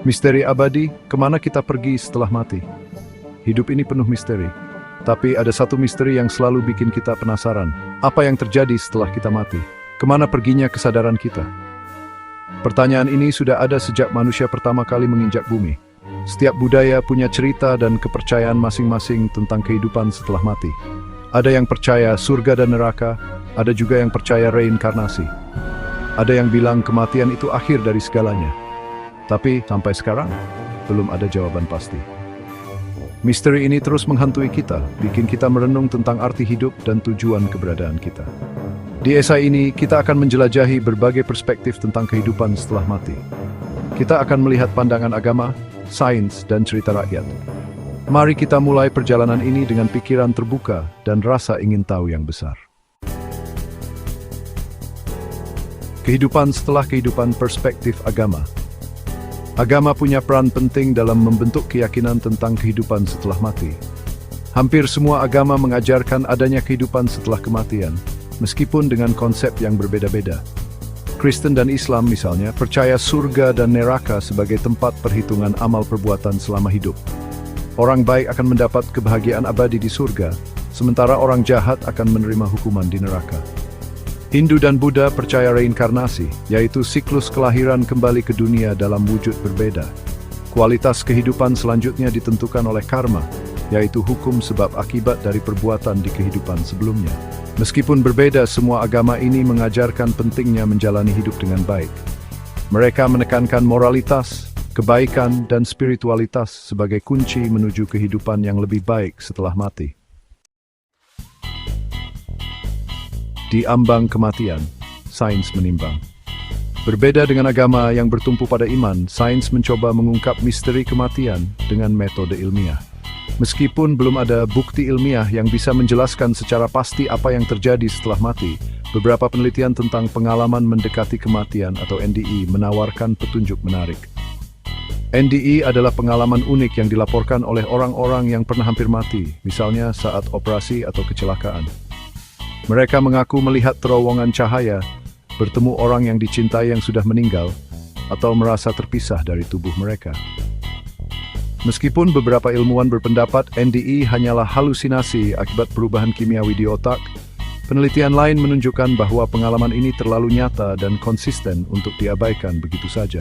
Misteri abadi, kemana kita pergi setelah mati? Hidup ini penuh misteri. Tapi ada satu misteri yang selalu bikin kita penasaran. Apa yang terjadi setelah kita mati? Kemana perginya kesadaran kita? Pertanyaan ini sudah ada sejak manusia pertama kali menginjak bumi. Setiap budaya punya cerita dan kepercayaan masing-masing tentang kehidupan setelah mati. Ada yang percaya surga dan neraka, ada juga yang percaya reinkarnasi. Ada yang bilang kematian itu akhir dari segalanya. Tapi sampai sekarang, belum ada jawaban pasti. Misteri ini terus menghantui kita, bikin kita merenung tentang arti hidup dan tujuan keberadaan kita. Di esai ini, kita akan menjelajahi berbagai perspektif tentang kehidupan setelah mati. Kita akan melihat pandangan agama, sains, dan cerita rakyat. Mari kita mulai perjalanan ini dengan pikiran terbuka dan rasa ingin tahu yang besar. Kehidupan setelah kehidupan, perspektif agama. Agama punya peran penting dalam membentuk keyakinan tentang kehidupan setelah mati. Hampir semua agama mengajarkan adanya kehidupan setelah kematian, meskipun dengan konsep yang berbeda-beda. Kristen dan Islam misalnya percaya surga dan neraka sebagai tempat perhitungan amal perbuatan selama hidup. Orang baik akan mendapat kebahagiaan abadi di surga, sementara orang jahat akan menerima hukuman di neraka. Hindu dan Buddha percaya reinkarnasi, yaitu siklus kelahiran kembali ke dunia dalam wujud berbeda. Kualitas kehidupan selanjutnya ditentukan oleh karma, yaitu hukum sebab akibat dari perbuatan di kehidupan sebelumnya. Meskipun berbeda, semua agama ini mengajarkan pentingnya menjalani hidup dengan baik. Mereka menekankan moralitas, kebaikan, dan spiritualitas sebagai kunci menuju kehidupan yang lebih baik setelah mati. Di ambang kematian, sains menimbang. Berbeda dengan agama yang bertumpu pada iman, sains mencoba mengungkap misteri kematian dengan metode ilmiah. Meskipun belum ada bukti ilmiah yang bisa menjelaskan secara pasti apa yang terjadi setelah mati, beberapa penelitian tentang pengalaman mendekati kematian atau NDE menawarkan petunjuk menarik. NDE adalah pengalaman unik yang dilaporkan oleh orang-orang yang pernah hampir mati, misalnya saat operasi atau kecelakaan. Mereka mengaku melihat terowongan cahaya, bertemu orang yang dicintai yang sudah meninggal, atau merasa terpisah dari tubuh mereka. Meskipun beberapa ilmuwan berpendapat NDE hanyalah halusinasi akibat perubahan kimiawi di otak, penelitian lain menunjukkan bahwa pengalaman ini terlalu nyata dan konsisten untuk diabaikan begitu saja.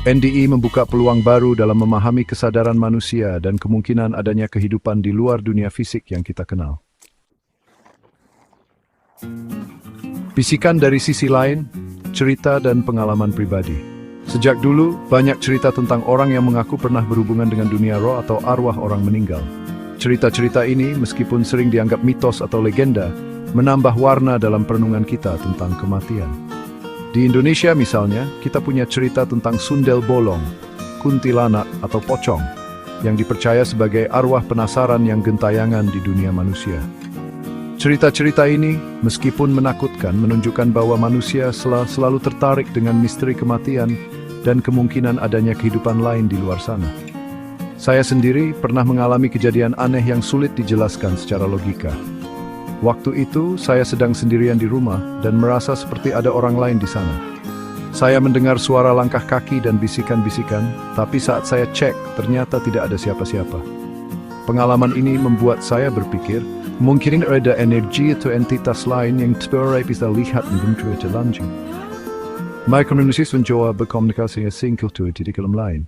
NDE membuka peluang baru dalam memahami kesadaran manusia dan kemungkinan adanya kehidupan di luar dunia fisik yang kita kenal. Bisikan dari sisi lain, cerita dan pengalaman pribadi. Sejak dulu, banyak cerita tentang orang yang mengaku pernah berhubungan dengan dunia roh atau arwah orang meninggal. Cerita-cerita ini, meskipun sering dianggap mitos atau legenda, menambah warna dalam perenungan kita tentang kematian. Di Indonesia misalnya, kita punya cerita tentang Sundel Bolong, kuntilanak atau pocong, yang dipercaya sebagai arwah penasaran yang gentayangan di dunia manusia. Cerita-cerita ini, meskipun menakutkan, menunjukkan bahwa manusia selalu tertarik dengan misteri kematian dan kemungkinan adanya kehidupan lain di luar sana. Saya sendiri pernah mengalami kejadian aneh yang sulit dijelaskan secara logika. Waktu itu, saya sedang sendirian di rumah dan merasa seperti ada orang lain di sana. Saya mendengar suara langkah kaki dan bisikan-bisikan, tapi saat saya cek, ternyata tidak ada siapa-siapa. Pengalaman ini membuat saya berpikir, mungkin ada energi atau entitas lain yang tidak bisa lihat dan terlalu langsung. Mereka mencoba berkomunikasi asing kultur di dalam lain.